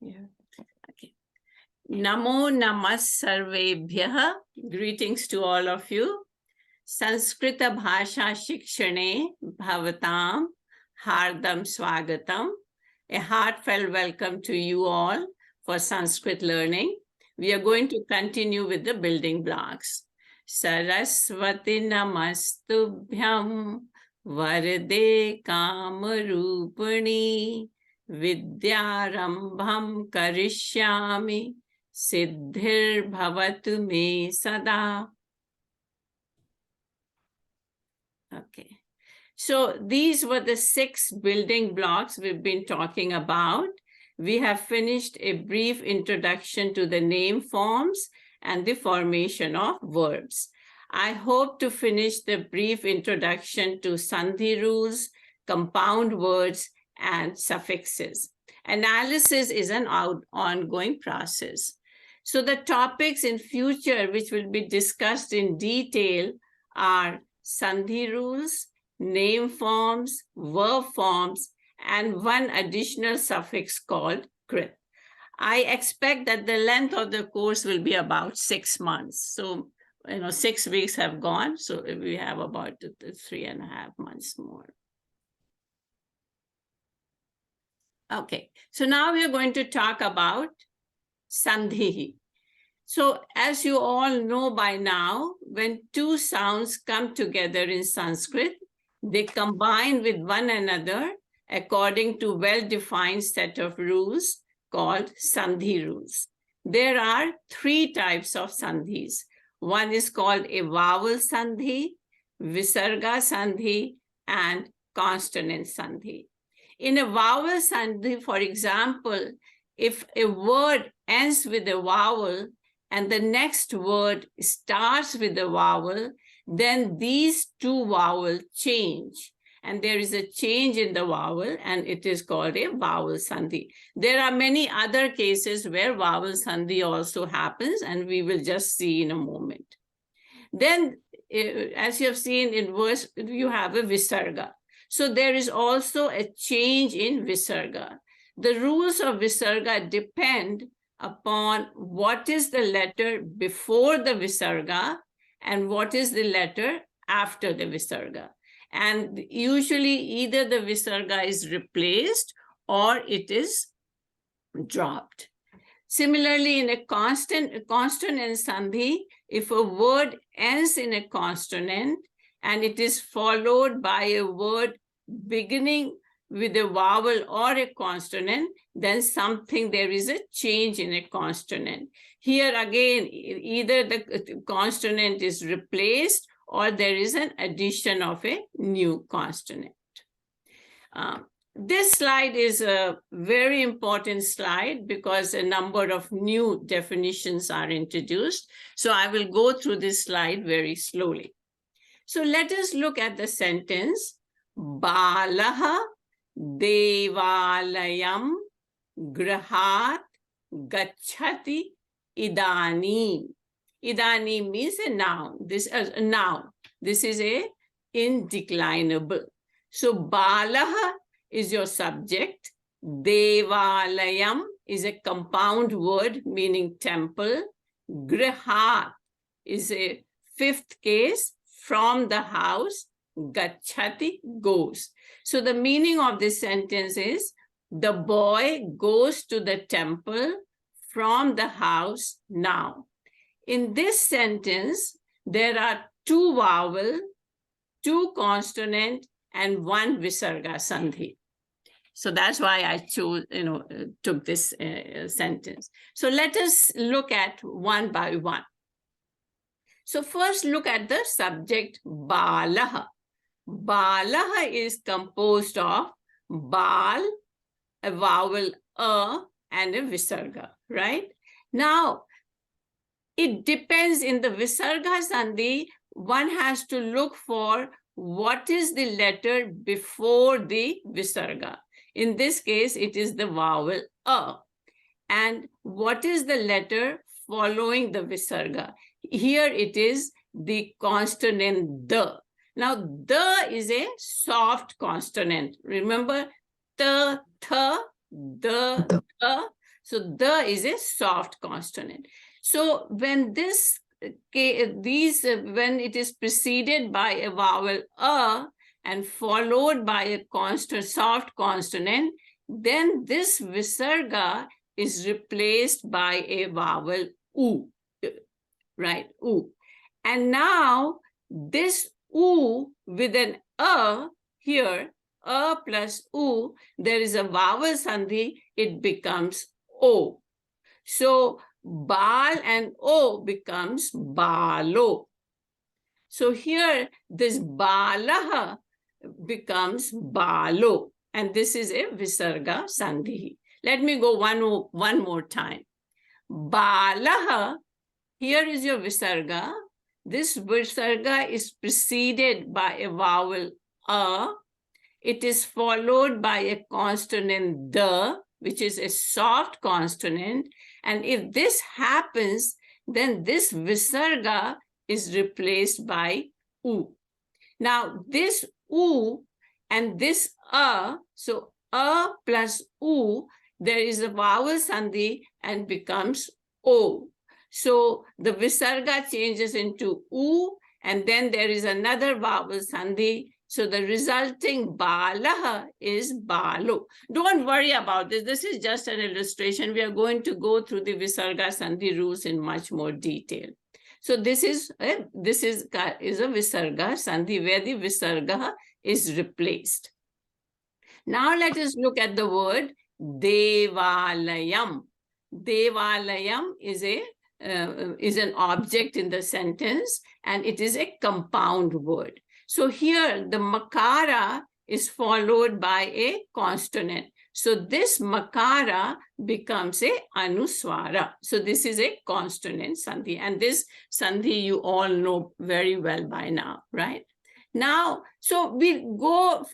Yeah. Okay. Namo namas sarvebhyah. Greetings to all of you. Sanskrita bhasha shikshane bhavatam hardam swagatam. A heartfelt welcome to you all for Sanskrit learning. We are going to continue with the building blocks. Saraswati namastubhyam varde kamarupani vidyarambham karishyami siddhir bhavatu me sada. Okay. So these were the 6 building blocks we've been talking about. We have finished a brief introduction to the name forms and the formation of verbs. I hope to finish the brief introduction to Sandhi rules, compound words, and suffixes. Analysis is an ongoing process. So the topics in future which will be discussed in detail are Sandhi rules, name forms, verb forms, and one additional suffix called krit. I expect that the length of the course will be about 6 months. So, 6 weeks have gone, so we have about 3.5 months more. Okay, so now we are going to talk about Sandhi. So as you all know by now, when 2 sounds come together in Sanskrit, they combine with one another according to well-defined set of rules called Sandhi rules. There are 3 types of Sandhis. One is called a vowel Sandhi, Visarga Sandhi, and consonant Sandhi. In a vowel Sandhi, for example, if a word ends with a vowel and the next word starts with a vowel, then these 2 vowels change. And there is a change in the vowel, and it is called a vowel Sandhi. There are many other cases where vowel Sandhi also happens, and we will just see in a moment. Then, as you have seen in verse, you have a Visarga. So there is also a change in Visarga. The rules of Visarga depend upon what is the letter before the Visarga and what is the letter after the Visarga. And usually either the Visarga is replaced or it is dropped. Similarly, in a consonant Sandhi, if a word ends in a consonant and it is followed by a word beginning with a vowel or a consonant, then there is a change in a consonant. Here again, either the consonant is replaced or there is an addition of a new consonant. This slide is a very important slide because a number of new definitions are introduced. So I will go through this slide very slowly. So let us look at the sentence, Balaha Devalayam Grahat Gachati Idani. Idani means a noun. This is a noun. This is a indeclinable. So Balaha is your subject. Devalayam is a compound word meaning temple. Grahat is a 5th case, from the house. Gachati, goes. So the meaning of this sentence is, the boy goes to the temple from the house now. In this sentence, there are 2 vowel, 2 consonant, and 1 Visarga Sandhi. So that's why I took this sentence. So let us look at one by one. So first look at the subject Balaha. Balaha is composed of Bal, a vowel A, and a Visarga, right? Now, it depends in the Visarga Sandhi, one has to look for what is the letter before the Visarga. In this case, it is the vowel A. And what is the letter following the Visarga? Here it is the consonant the. Now, the is a soft consonant. Remember, the, the. So the is a soft consonant. So when when it is preceded by a vowel and followed by a soft consonant, then this visarga is replaced by a vowel u, right? U. And now this u with an here, plus u, there is a vowel sandhi, it becomes o. So bal and o becomes balo. So here this balaha becomes balo, and this is a visarga sandhi. Let me go one more time. Balaha, here is your visarga. This visarga is preceded by a vowel a. It is followed by a consonant the, which is a soft consonant. And if this happens, then this visarga is replaced by u. Now this u and this so a plus u, there is a vowel sandhi and becomes o. So the visarga changes into u, and then there is another vowel sandhi. So the resulting balaha is balo. Don't worry about this. This is just an illustration. We are going to go through the visarga sandhi rules in much more detail. So this is a visarga sandhi where the visarga is replaced. Now let us look at the word devalayam. Devalayam is an object in the sentence, and it is a compound word. So here the makara is followed by a consonant. So this makara becomes a anuswara. So this is a consonant sandhi, and this sandhi you all know very well by now, right? Now, so we go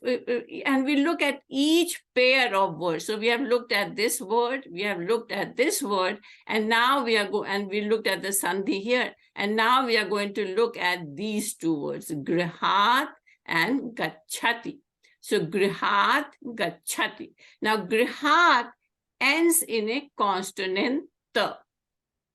and we look at each pair of words. So we have looked at this word, we have looked at this word, and now we looked at the sandhi here. And now we are going to look at these two words, grihat and gachati. So grihat, gachati. Now grihat ends in a consonant ta,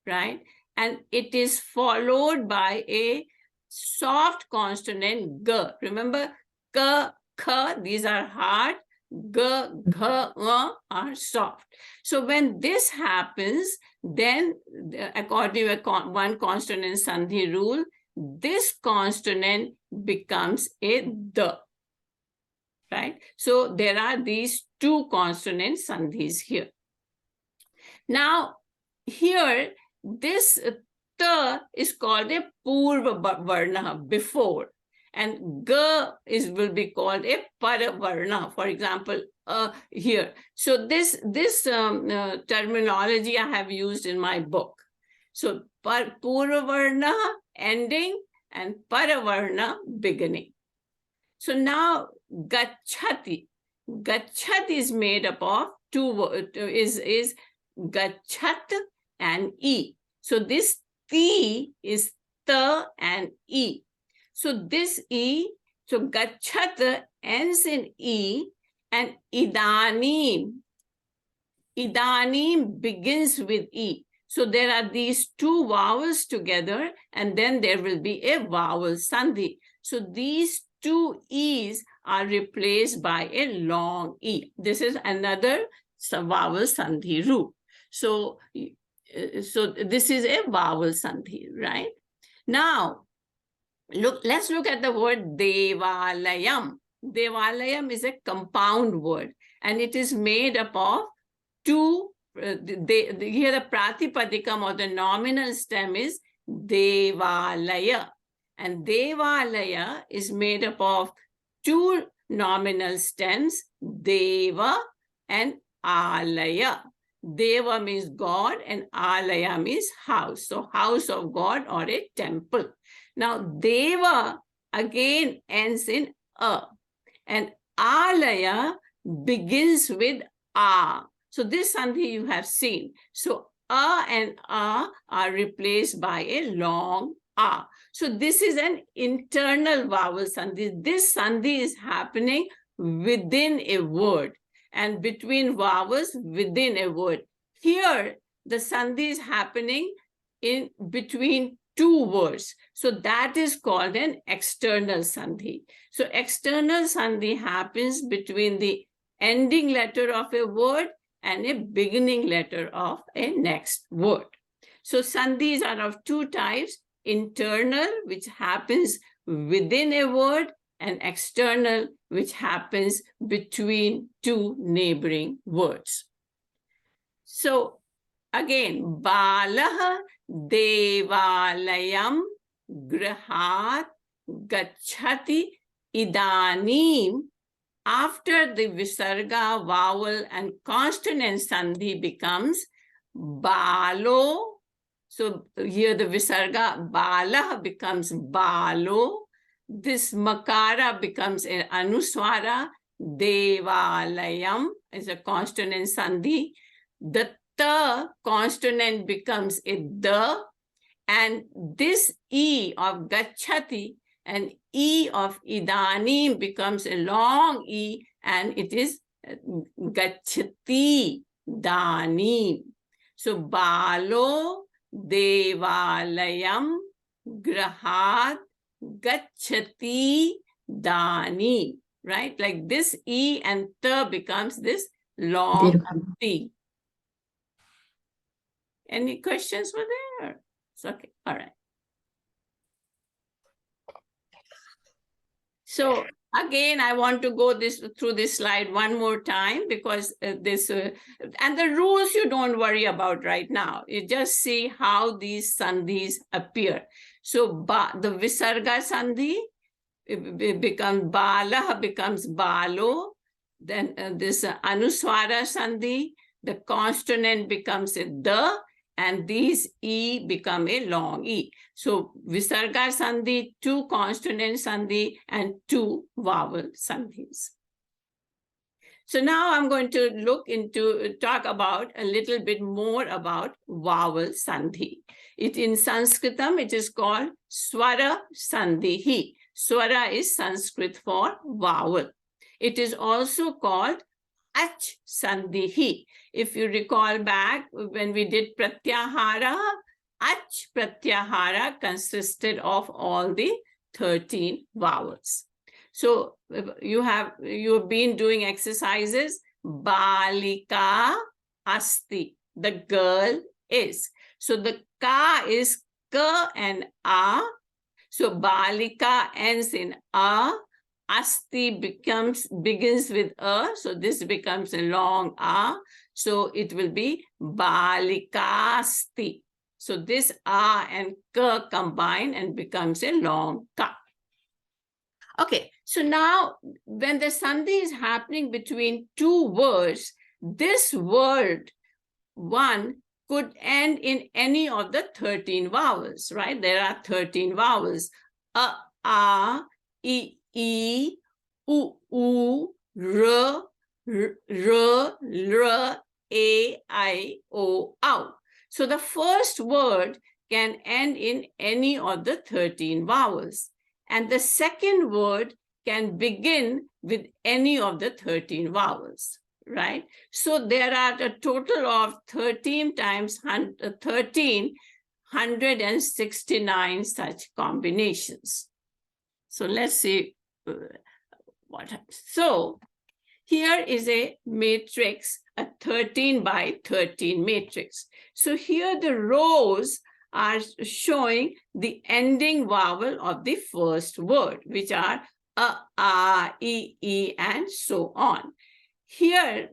right? And it is followed by a soft consonant g. Remember, k, k, these are hard, g, gh, are soft. So when this happens, then according to one consonant sandhi rule, this consonant becomes a d, right? So there are these two consonant sandhis here. Now here, this ta is called a purva varna, before, and ga will be called a paravarna. For example, here. So this terminology I have used in my book. So purva varna ending and paravarna beginning. So now gachati. Gachat is made up of is gachat and e. So this T is ta and e. So this e, so gachat ends in e, and idanim begins with e. So there are these two vowels together, and then there will be a vowel sandhi. So these two e's are replaced by a long e. This is another vowel sandhi rule. So this is a vowel sandhi, right? Now, let's look at the word devalayam. Devalayam is a compound word, and it is made up of two, here the pratipadikam or the nominal stem is devalaya. And devalaya is made up of two nominal stems, deva and alaya. Deva means God and alaya means house. So house of God or a temple. Now deva again ends in a, and alaya begins with a. So this sandhi you have seen. So a and a are replaced by a long a. So this is an internal vowel sandhi. This sandhi is happening within a word and between vowels within a word. Here, the sandhi is happening in between two words. So that is called an external sandhi. So external sandhi happens between the ending letter of a word and a beginning letter of a next word. So sandhis are of two types: internal, which happens within a word, and external, which happens between two neighboring words. So again, balah devalayam grahat gachhati idanim. After the visarga, vowel, and consonant sandhi becomes balo. So here the visarga balah becomes balo. This makara becomes an anuswara. Devalayam is a consonant sandhi. The ta consonant becomes a da, and this e of gachati and e of idanim becomes a long e, and it is gachati danim. So balo devalayam grahat gachati dani, right? Like this e and ta becomes this long t. Any questions were there? It's okay. All right. So again, I want to go through this slide one more time, because and the rules you don't worry about right now. You just see how these sandhis appear. So the visarga sandhi, it becomes bala, becomes balo. Then this anuswara sandhi, the consonant becomes a da, and these e become a long e. So visarga sandhi, two consonant sandhi, and two vowel sandhis. So now I'm going to talk about a little bit more about vowel sandhi. In Sanskritam, it is called swara sandhihi. Swara is Sanskrit for vowel. It is also called ach sandhihi. If you recall back when we did pratyahara, ach pratyahara consisted of all the 13 vowels. So you have been doing exercises. Balika asti, the girl is. So the ka is ka and a. So balika ends in a. Asti begins with a, so this becomes a long a. So it will be balikasti. So this a and ka combine and becomes a long ka. Okay, so now when the sandhi is happening between two words, this word one could end in any of the 13 vowels, right? There are 13 vowels. A, I, u, r, a, I, o, ow. So the first word can end in any of the 13 vowels. And the second word can begin with any of the 13 vowels, right? So there are a total of 13 times 13, 169 such combinations. So let's see what happens. So here is a matrix, a 13 by 13 matrix. So here the rows are showing the ending vowel of the first word, which are a, e, and so on. Here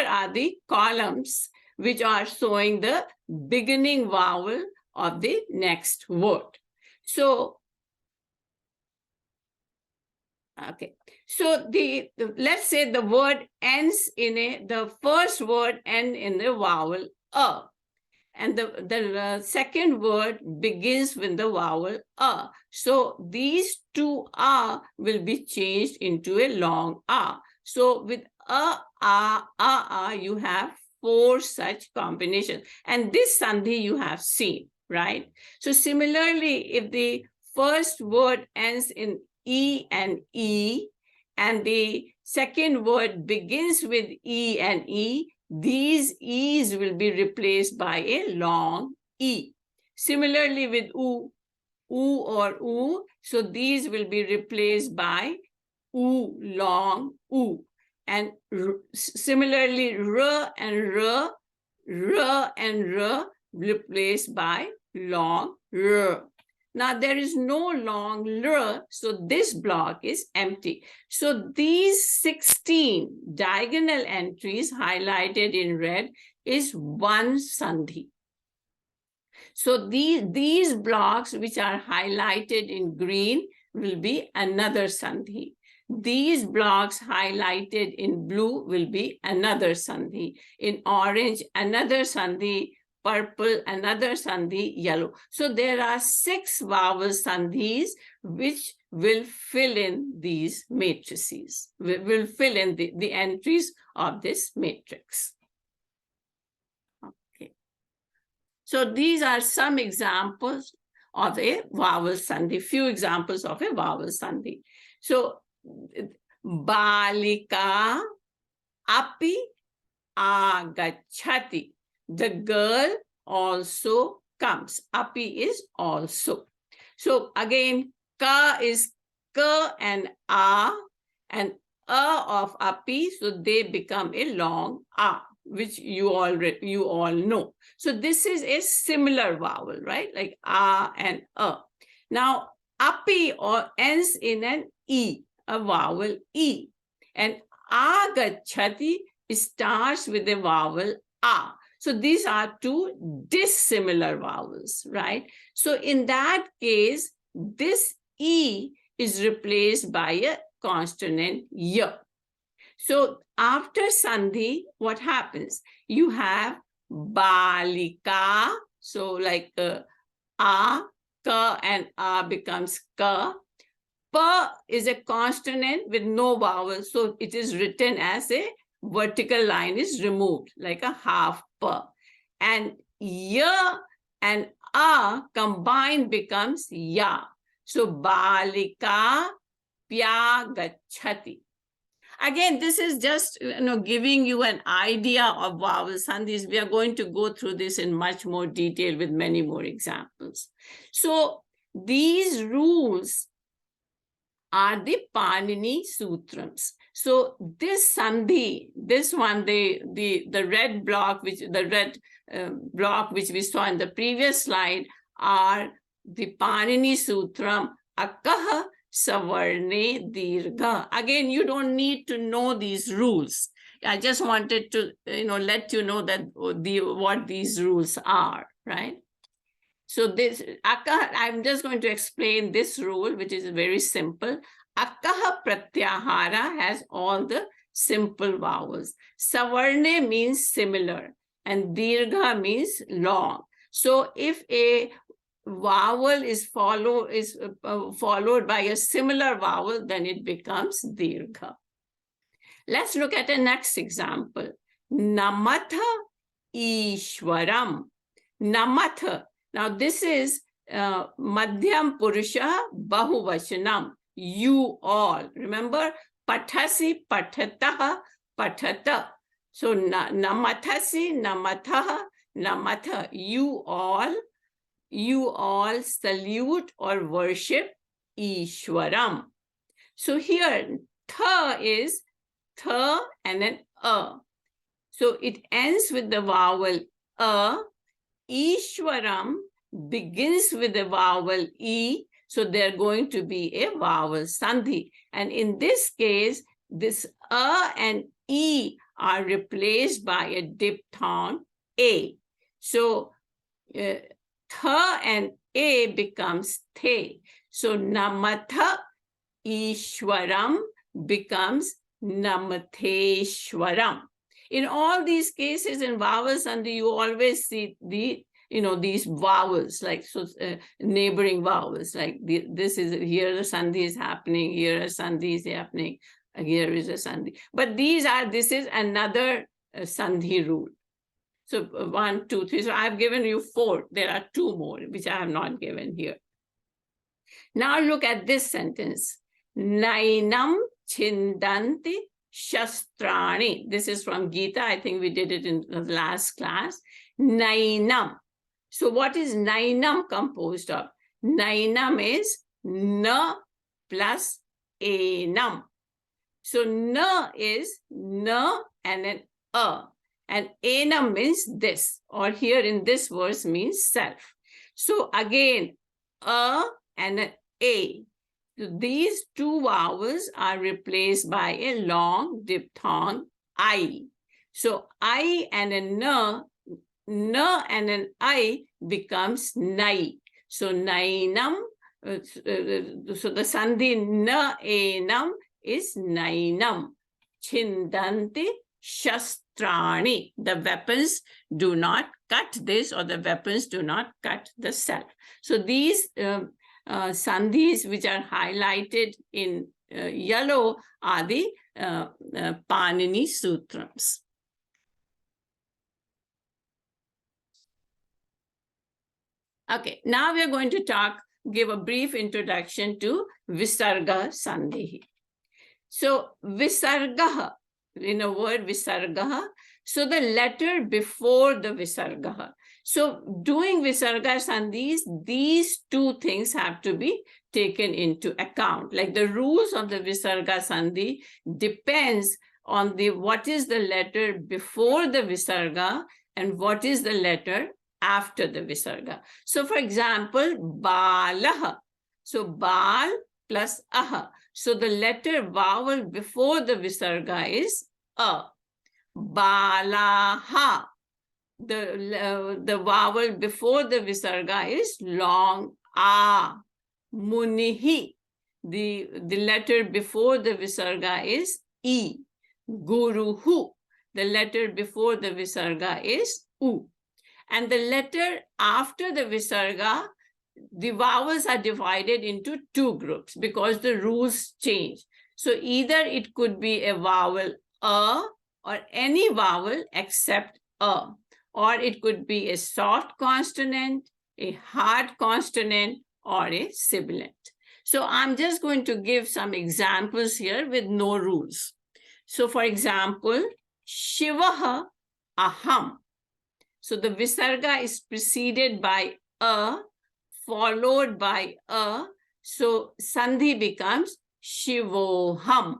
are the columns which are showing the beginning vowel of the next word. So, okay. So let's say the word ends the first word ends in the vowel a. And the second word begins with the vowel a. So these two a will be changed into a long a. So with a, you have 4 such combinations. And this sandhi you have seen, right? So similarly, if the first word ends in e, and the second word begins with e and e, these E's will be replaced by a long E. Similarly with oo or oo, so these will be replaced by oo, long oo. And similarly, r and r replaced by long r. Now there is no long r, so this block is empty. So these 16 diagonal entries highlighted in red is one sandhi. So these blocks which are highlighted in green will be another sandhi. These blocks highlighted in blue will be another sandhi. In orange, another sandhi. Purple, another sandhi, yellow. So there are 6 vowel sandhis which will fill in these matrices, will fill in the entries of this matrix. Okay. So these are some examples of a vowel sandhi, few examples of a vowel sandhi. So balika api agachati. The girl also comes. Api is also. So again, ka is ka and a of api, so they become a long a, which you all know. So this is a similar vowel, right? Like a and a. Now api or ends in an e, a vowel e, and agachati starts with a vowel a. So these are two dissimilar vowels, right? So in that case, this E is replaced by a consonant Y. So after Sandhi, what happens? You have Balika, so like A, Ka and A becomes Ka. Pa is a consonant with no vowel, so it is written as a vertical line is removed, like a half pa. And ya and a combined becomes ya. So balika pyagachati. Again, this is just giving you an idea of vowel sandhis. We are going to go through this in much more detail with many more examples. So these rules are the Panini Sutrams. So this sandhi, this one, the red block, which we saw in the previous slide, are the Panini Sutram Akah Savarne Dirgha. Again, you don't need to know these rules. I just wanted to let you know that what these rules are, right? So this Akah, I'm just going to explain this rule, which is very simple. Akah Pratyahara has all the simple vowels. Savarne means similar, and Dirgha means long. So if a vowel is followed by a similar vowel, then it becomes Dirgha. Let's look at the next example. Namatha Ishwaram. Namatha. Now this is Madhyam Purusha Bahuvachanam. You all. Remember, Pathasi, Pathataha, Pathata. So Namathasi, Namathaha, Namatha. You all salute or worship Ishwaram. So here, Tha is Tha and then A. So it ends with the vowel A. Ishwaram begins with the vowel E, so they're going to be a vowel sandhi. And in this case, this A and E are replaced by a diphthong A. So Tha and A becomes The. So Namatha Ishwaram becomes Namatheshwaram. In all these cases, in vowels, and you always see these vowels, like neighboring vowels, like this is here the sandhi is happening, here a sandhi is happening, here is a sandhi. But this is another sandhi rule. So 1, 2, 3. So I've given you 4. There are 2 more which I have not given here. Now look at this sentence. Nainam chindanti shastrani. This is from Gita. I think we did it in the last class. Nainam. So what is nainam composed of? Nainam is na plus enam. So na is na and an a. And enam means this, or here in this verse means self. So again, a and an a. So these two vowels are replaced by a long diphthong I. So I and a na and an I becomes nai. So nainam, so the sandhi na enam is nainam. Chindanti shastrani. The weapons do not cut this, or the weapons do not cut the self. So these sandhis which are highlighted in yellow are the Panini Sutrams. Okay, now we are going to give a brief introduction to Visarga Sandhi. So Visarga, in a word Visarga, so the letter before the Visarga. So doing Visarga Sandhis, these two things have to be taken into account. Like the rules of the Visarga Sandhi depends on what is the letter before the Visarga and what is the letter after the Visarga. So for example, Balah. So Bal plus Aha. So the letter vowel before the Visarga is A. Balaha. The vowel before the Visarga is long A. Munihi. The letter before the Visarga is E. Guruhu. The letter before the Visarga is U. And the letter after the Visarga, the vowels are divided into two groups because the rules change. So either it could be a vowel A or any vowel except A, or it could be a soft consonant, a hard consonant, or a sibilant. So I'm just going to give some examples here with no rules. So for example, Shivaha Aham. So the Visarga is preceded by A, followed by A. So Sandhi becomes Shivoham.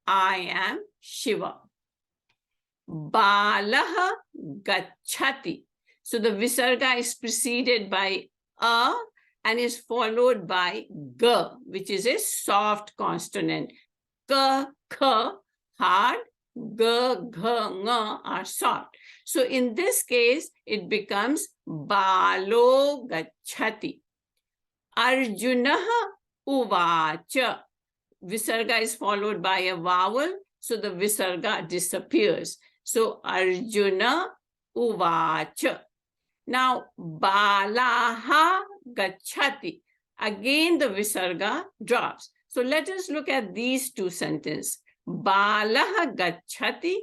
I am Shiva. Balaha Gachati. So the Visarga is preceded by A and is followed by G, which is a soft consonant. K, K, hard. G, G, Ng are soft. So in this case, it becomes Balo Gachati. Arjunaha Uvacha. Visarga is followed by a vowel, so the Visarga disappears. So Arjuna Uvacha. Now Balaha Gachati. Again the Visarga drops. So let us look at these two sentences. Balaha Gachati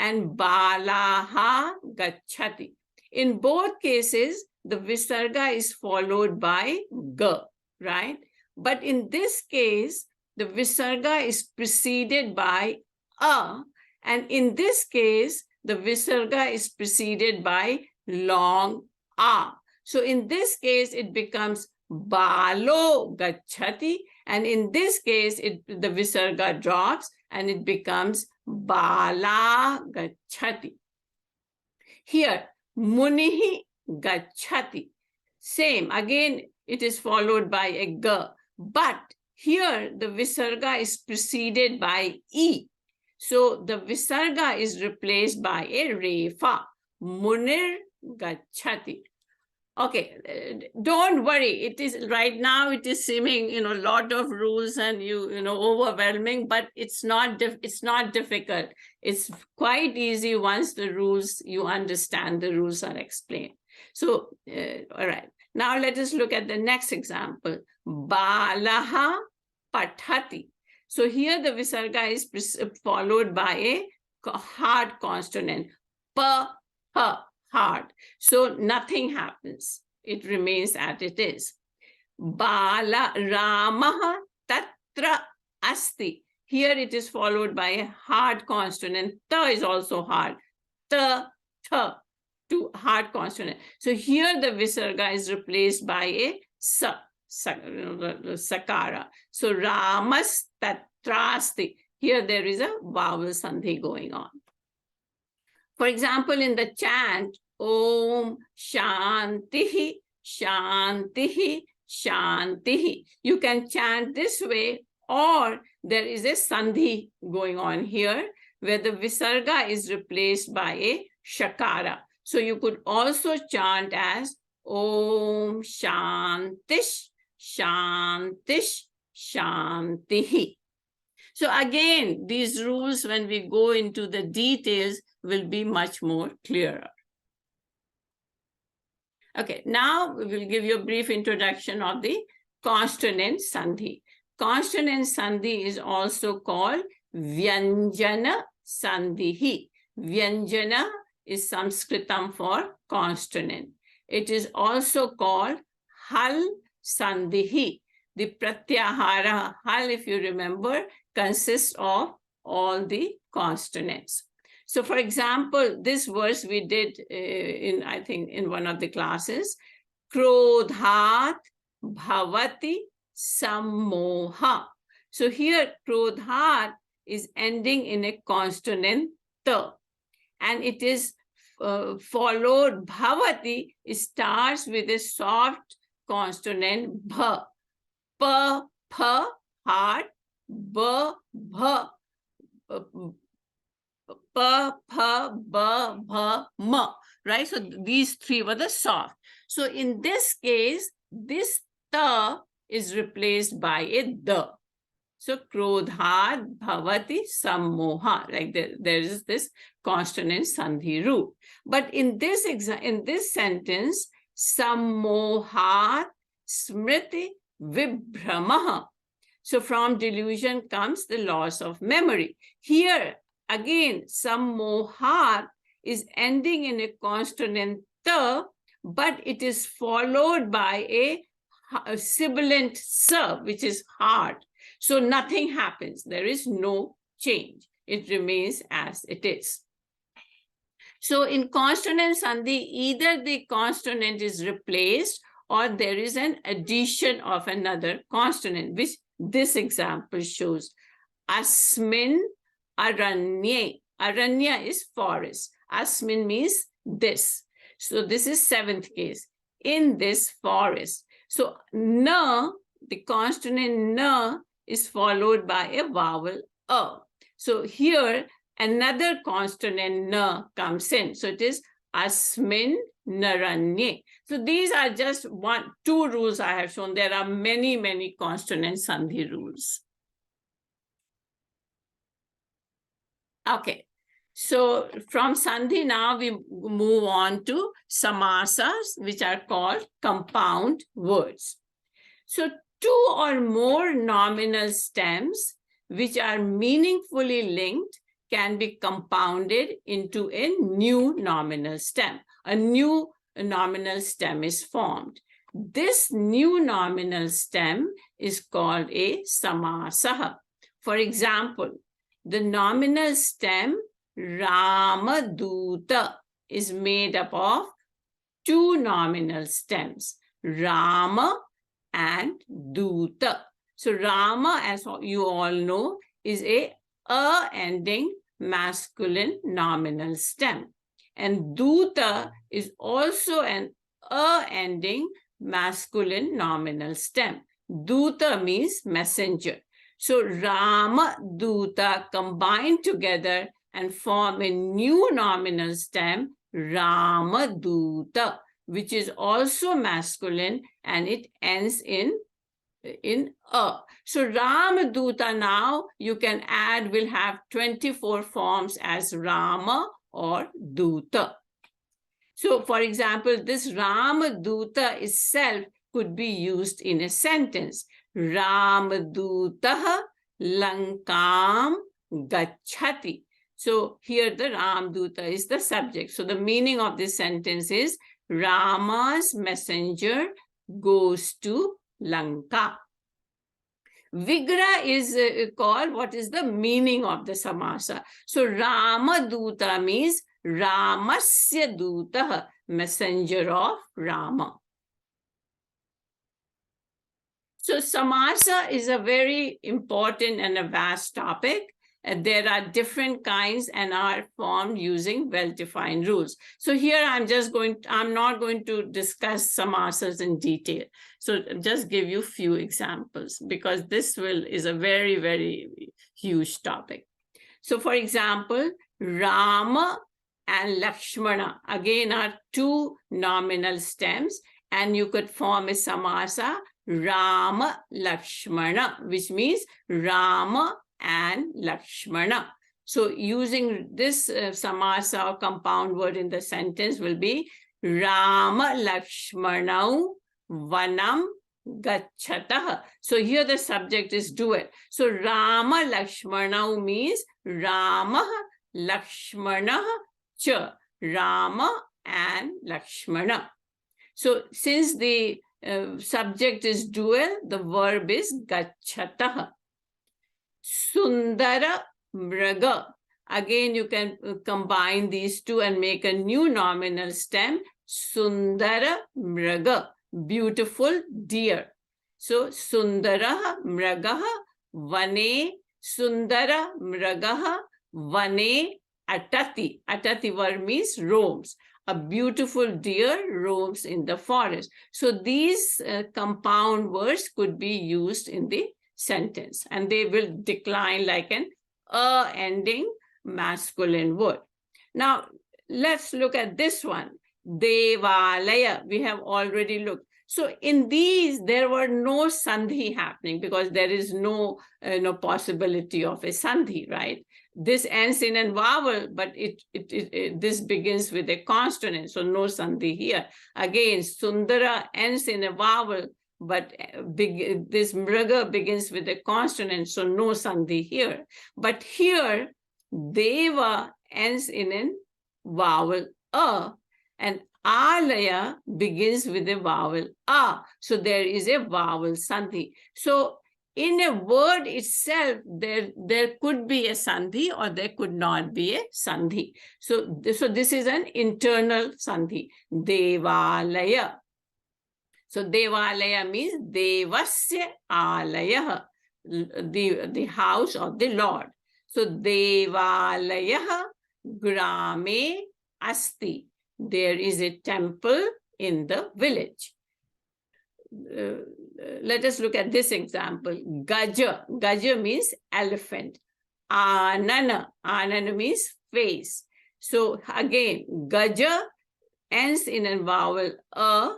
and Balaha Gachati. In both cases, the Visarga is followed by G, right? But in this case, the Visarga is preceded by A, and in this case, the Visarga is preceded by long A. So in this case, it becomes Balo Gachati, and in this case, the Visarga drops and it becomes Bala Gachati. Here, Munihi Gachati. Same, again, it is followed by a G. But here, the Visarga is preceded by E. So the Visarga is replaced by a Refa. Munir Gachati. Okay, don't worry. It is right now. It is seeming a lot of rules and overwhelming, but it's not difficult. It's quite easy once the rules you understand. The rules are explained. So all right. Now let us look at the next example. Balaha Pathati. So here the Visarga is followed by a hard consonant. Pa, ha. Hard. So nothing happens. It remains as it is. Bala Ramaha Tatra Asti. Here it is followed by a hard consonant. Ta is also hard. Ta, tha, two hard consonant. So here the visarga is replaced by a sa, the sakara. So ramas tatrasti. Here there is a vowel sandhi going on. For example, in the chant, Om Shantihi, Shantihi, Shantihi. You can chant this way, or there is a sandhi going on here where the visarga is replaced by a shakara. So you could also chant as Om Shantish, Shantish, Shantihi. So again, these rules, when we go into the details, will be much more clearer. Okay, now we will give you a brief introduction of the consonant sandhi. Consonant sandhi is also called Vyanjana sandhihi. Vyanjana is Sanskritam for consonant. It is also called Hal sandhihi. The pratyahara, Hal, if you remember, consists of all the consonants. So for example, this verse we did I think in one of the classes, Krodhat bhavati sammoha. So here Krodhat is ending in a consonant ta, and it is followed, bhavati, it starts with a soft consonant bha, pa, pha, hard, ba, bha, pa, pha, ba, bha, ma, right? So these three were the soft. So in this case, this ta is replaced by a da. So krodhat bhavati sammoha, like there is this consonant sandhi rule. But in this sentence, sammohat smriti vibhramaha. So from delusion comes the loss of memory. Here, again, sammohat is ending in a consonant ta, but it is followed by a sibilant sa, which is hard. So nothing happens. There is no change. It remains as it is. So in consonant sandhi, either the consonant is replaced or there is an addition of another consonant, which this example shows. Asmin aranye. Aranya is forest. Asmin means this. So this is seventh case. In this forest. So na, the consonant na, is followed by a vowel a. So here another consonant na comes in. So it is asmin naranye. So these are just two rules I have shown. There are many, many consonant sandhi rules. Okay, so from sandhi now we move on to samasas, which are called compound words. So two or more nominal stems which are meaningfully linked can be compounded into a new nominal stem. A new nominal stem is formed. This new nominal stem is called a samasaha. For example, the nominal stem Ramaduta is made up of two nominal stems, Rama and Duta. So Rama, as you all know, is a ending masculine nominal stem. And Duta is also an ending masculine nominal stem. Duta means messenger. So Rama, Duta combine together and form a new nominal stem, Ramaduta, which is also masculine, and it ends in a. So Ramaduta now you can add, will have 24 forms as Rama or Duta. So for example, this Ramaduta itself could be used in a sentence. Ramadutaha Lankam Gachati. So here the Ramaduta is the subject. So the meaning of this sentence is Rama's messenger goes to Lanka. Vigra is called what is the meaning of the samasa. So Rama Duta means Ramasya Dutah, messenger of Rama. So samasa is a very important and a vast topic. There are different kinds and are formed using well-defined rules. So here I'm not going to discuss samasas in detail. So just give you a few examples because this is a very, very huge topic. So for example, Rama and Lakshmana again are two nominal stems, and you could form a samasa Rama Lakshmana, which means Rama and Lakshmana. So using this samasa or compound word in the sentence will be Rama Lakshmanau Vanam Gachatah. So here the subject is dual. So Rama Lakshmanau means Rama Lakshmana cha, Rama and Lakshmana. So since the subject is dual, the verb is gachatah. Sundara mraga. Again, you can combine these two and make a new nominal stem. Sundara mraga, beautiful deer. So Sundara mragaha vane, Sundara mragaha vane atati. Atati verb means roams. A beautiful deer roams in the forest. So these compound words could be used in the sentence, and they will decline like an ending masculine word. Now, let's look at this one. Devalaya, we have already looked. So in these, there were no sandhi happening because there is no possibility of a sandhi, right? This ends in a vowel, but this begins with a consonant, so no sandhi here. Again, Sundara ends in a vowel, but this mraga begins with a consonant, so no sandhi here. But here, Deva ends in a vowel a, and Alaya begins with a vowel a. So there is a vowel sandhi. So in a word itself, there could be a sandhi or there could not be a sandhi. So this is an internal sandhi. Devalaya. So Devalaya means Devasya Alaya, the house of the Lord. So Devalaya Grame Asti. There is a temple in the village. Let us look at this example. Gaja. Gaja means elephant. Anana. Anana means face. So again, Gaja ends in a vowel a.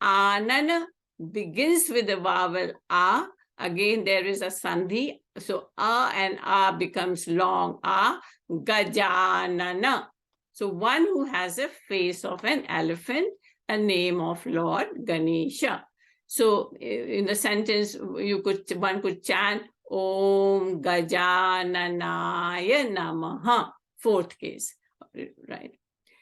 Anana begins with a vowel a. Again, there is a sandhi. So a and a becomes long a. Gajanana. So one who has a face of an elephant, a name of Lord Ganesha. So in the sentence, one could chant Om Gajananaya Namaha, fourth case, right?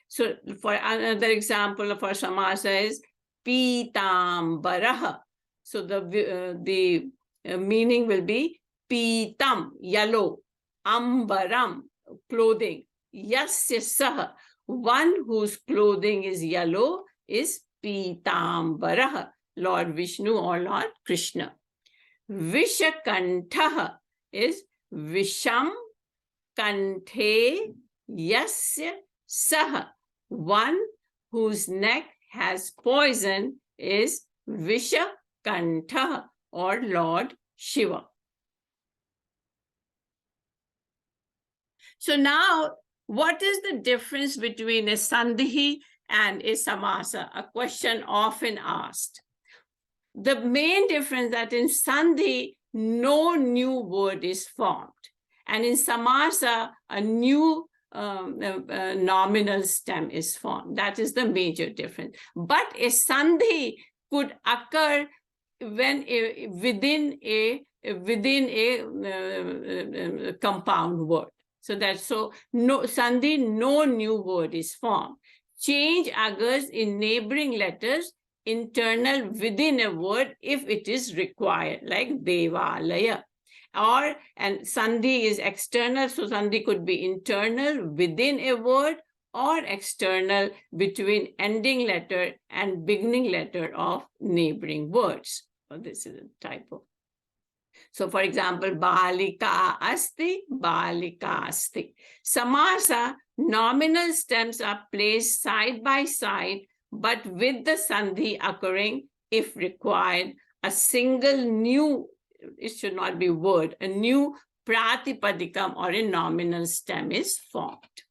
So for another example of our samasa is Pitambaraha. So the meaning will be Pitam, yellow, Ambaram, clothing. Yasya saha, one whose clothing is yellow is Pitambaraha, Lord Vishnu or Lord Krishna. Vishakantaha is Visham Kanthe Yasya Saha, one whose neck has poison is Vishakantaha or Lord Shiva. So now, what is the difference between a sandhi and a samasa? A question often asked. The main difference that in sandhi, no new word is formed. And in samasa, a new nominal stem is formed. That is the major difference. But a sandhi could occur when within a compound word. So no sandhi, no new word is formed. Change occurs in neighboring letters internal within a word if it is required, like Devalaya. And Sandhi is external, so Sandhi could be internal within a word or external between ending letter and beginning letter of neighboring words. So this is a typo. So for example, Balika asti, Balika asti. Samasa, nominal stems are placed side by side, but with the Sandhi occurring, if required, a single new, it should not be word, a new Pratipadikam or a nominal stem is formed.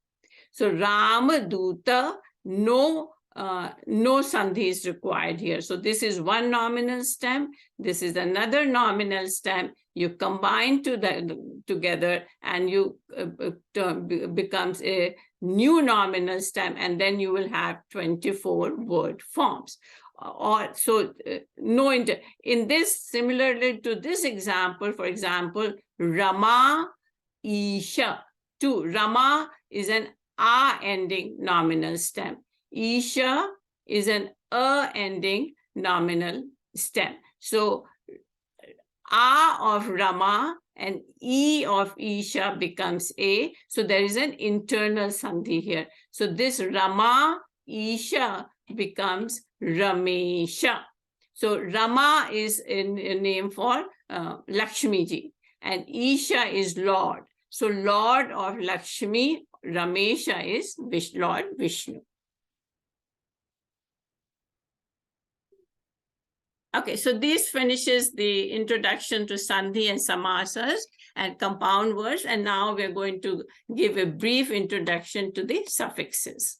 So Ramaduta, no Sandhi is required here. So this is one nominal stem, this is another nominal stem. You combine together and you becomes a new nominal stem, and then you will have 24 word forms. In this, similarly to this example, for example, Rama, Isha. Rama is an A ending nominal stem. Isha is an A ending nominal stem. So A of Rama and E of Isha becomes A. So there is an internal Sandhi here. So this Rama, Isha becomes Ramesha. So Rama is a name for Lakshmi ji, and Isha is Lord. So Lord of Lakshmi, Ramesha is Lord Vishnu. Okay, so this finishes the introduction to Sandhi and Samasas and compound words. And now we're going to give a brief introduction to the suffixes.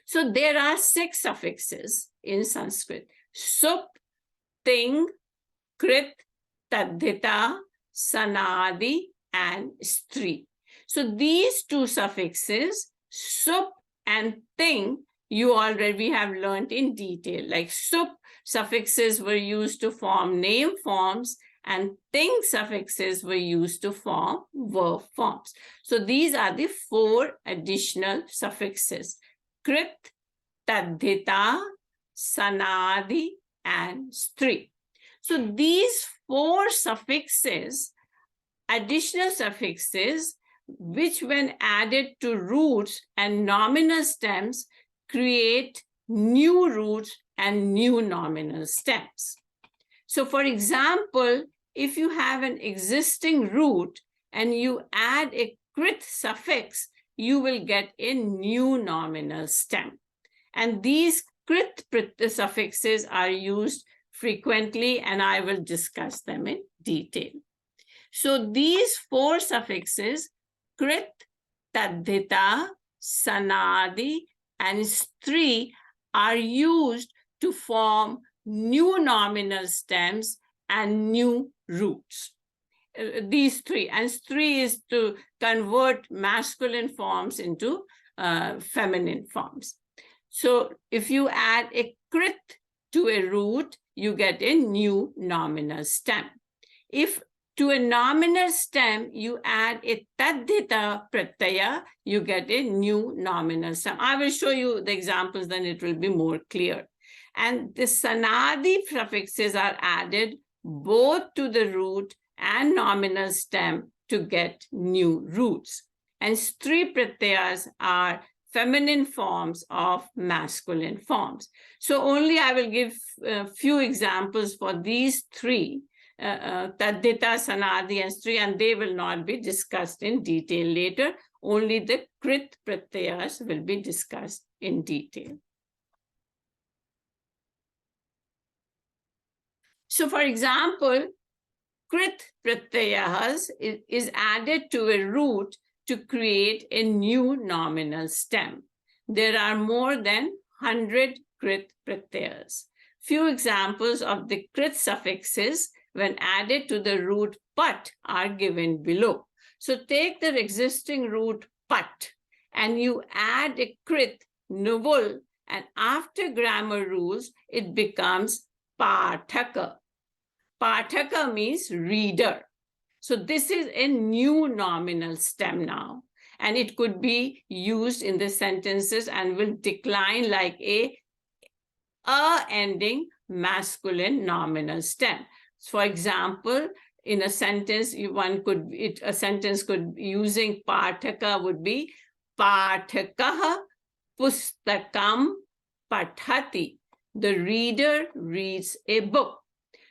So there are 6 suffixes in Sanskrit: sup, ting, krit, tadhita, sanadi, and stri. So these 2 suffixes, sup and ting, we have learned in detail. Like sup suffixes were used to form name forms, and ting suffixes were used to form verb forms. So these are the 4 additional suffixes: krit, tadhita, sanadi, and stri. So these 4 suffixes, additional suffixes, which when added to roots and nominal stems, create new roots and new nominal stems. So for example, if you have an existing root and you add a krit suffix, you will get a new nominal stem. And these krit suffixes are used frequently, and I will discuss them in detail. So these 4 suffixes, krit, tadhita, sanadi, and stri, are used to form new nominal stems and new roots. These 3, and stri is to convert masculine forms into feminine forms. So if you add a krit to a root, you get a new nominal stem. If to a nominal stem you add a tadhita pratyaya, you get a new nominal stem. I will show you the examples, then it will be more clear. And the sanadi suffixes are added both to the root and nominal stem to get new roots. And stri pratyayas are feminine forms of masculine forms. So only I will give a few examples for these 3, tadhita, sanadi, and stri, and they will not be discussed in detail later. Only the krit pratyayas will be discussed in detail. So for example, krit pratyayas is added to a root to create a new nominal stem. There are more than 100 krit pratyayas. Few examples of the krit suffixes when added to the root pat are given below. So take the existing root pat and you add a krit, nuvul, and after grammar rules, it becomes pathaka. Pathaka means reader. So this is a new nominal stem now, and it could be used in the sentences and will decline like a ending masculine nominal stem. For example, in a sentence, a sentence could using Pathaka would be Pathakah Pustakam Pathati. The reader reads a book.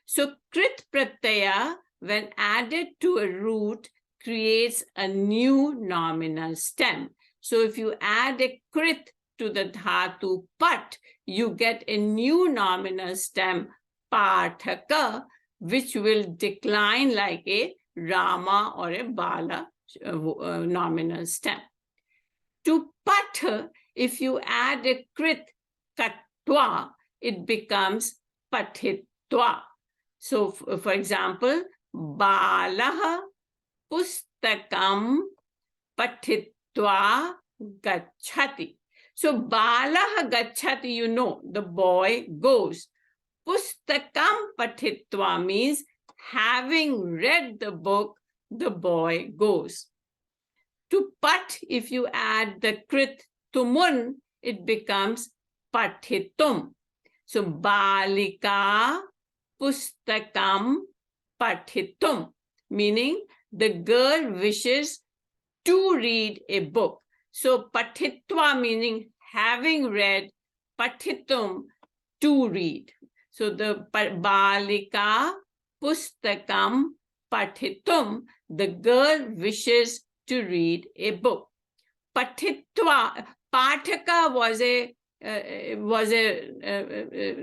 So Krit Pratyaya, when added to a root, creates a new nominal stem. So if you add a Krit to the dhatu Pat, you get a new nominal stem, Pathaka, which will decline like a Rama or a Bala nominal stem. To Pat, if you add a Krit Katwa, it becomes Pathitwa. So, for example, Balaha Pustakam Pathitwa Gachati. So, Balaha Gachati, you know, the boy goes. Pustakam Pathitwa means having read the book, the boy goes. To Pat, if you add the Krit Tumun, it becomes Pathitum. So, Balika Pustakam Pathitum, meaning the girl wishes to read a book. So, Pathitwa meaning having read, Pathitum, to read. So, the Balika Pustakam Pathitum, the girl wishes to read a book. Pathitwa, Pathaka was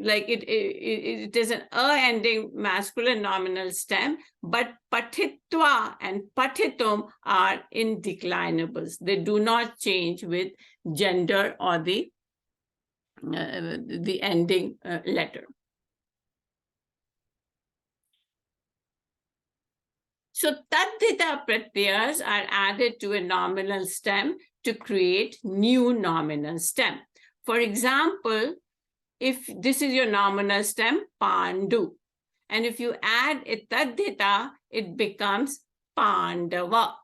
like it is an ending masculine nominal stem, but Pathitwa and Pathitum are indeclinables. They do not change with gender or the ending letter. So Taddhita pratyayas are added to a nominal stem to create new nominal stem. For example, if this is your nominal stem, Pandu, and if you add a Taddhita, it becomes Pandava,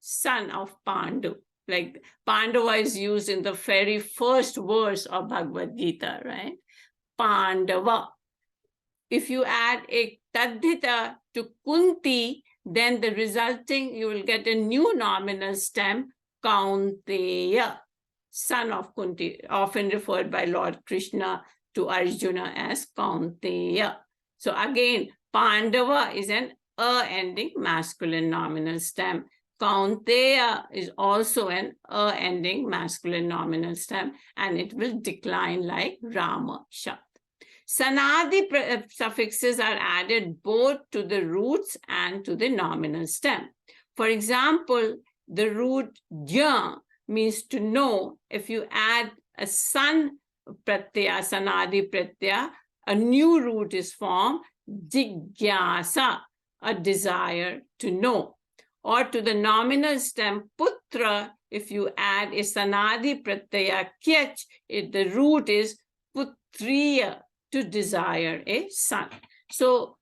son of Pandu. Like Pandava is used in the very first verse of Bhagavad Gita, right? Pandava. If you add a Taddhita to Kunti, then the resulting, you will get a new nominal stem, Kaunteya, son of Kunti, often referred by Lord Krishna to Arjuna as Kaunteya. So again, Pandava is an ending masculine nominal stem. Kaunteya is also an ending masculine nominal stem, and it will decline like Rama Shabd. Sanadi suffixes are added both to the roots and to the nominal stem. For example, the root ja means to know. If you add a san pratyaya, sanadi pratyaya, a new root is formed, jigyasa, a desire to know. Or to the nominal stem putra, if you add a sanadi pratyaya kyach, the root is putriya, to desire a son. So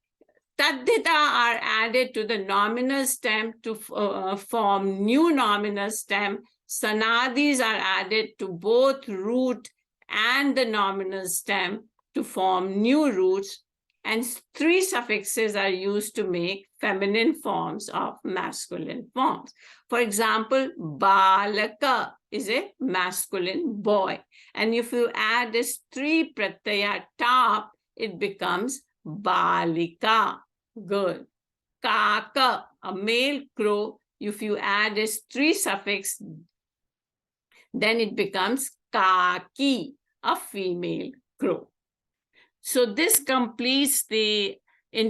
Taddhita are added to the nominal stem to form new nominal stem. Sanadis are added to both root and the nominal stem to form new roots. And three suffixes are used to make feminine forms of masculine forms. For example, Balaka is a masculine boy. And if you add this three pratyaya top, it becomes Balika, girl. Kaka, a male crow. If you add this three suffix, then it becomes Kaki, a female crow. So this completes the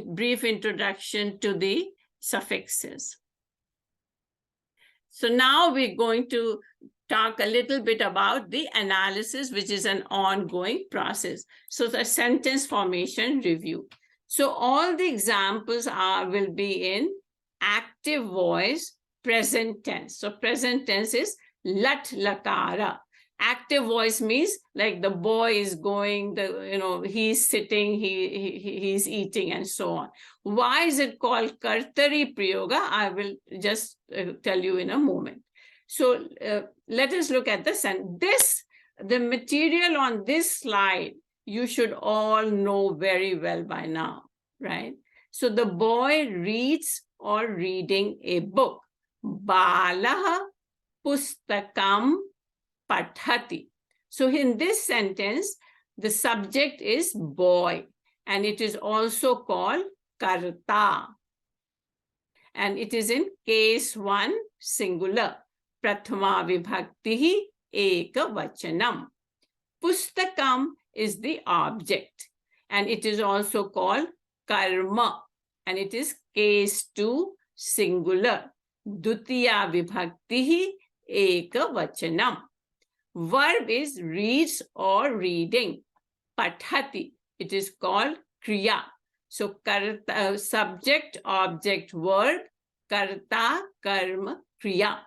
brief introduction to the suffixes. So now we're going to talk a little bit about the analysis, which is an ongoing process. So the sentence formation review. So all the examples will be in active voice, present tense. So present tense is lat lakara. Active voice means like the boy is going, he's sitting, he's eating, and so on. Why is it called Kartari Prayoga? I will just tell you in a moment. So let us look at the material on this slide you should all know very well by now, right? So the boy reads or reading a book. Balaha pustakam pathati. So in this sentence, the subject is boy, and it is also called karta. And it is in case one singular. Prathama vibhaktihi eka vachanam. Pustakam is the object, and it is also called karma, and it is case two singular. Dutiya vibhaktihi eka vachanam. Verb is reads or reading. Pathati, it is called kriya. So karta, subject, object, verb, karta, karma, kriya.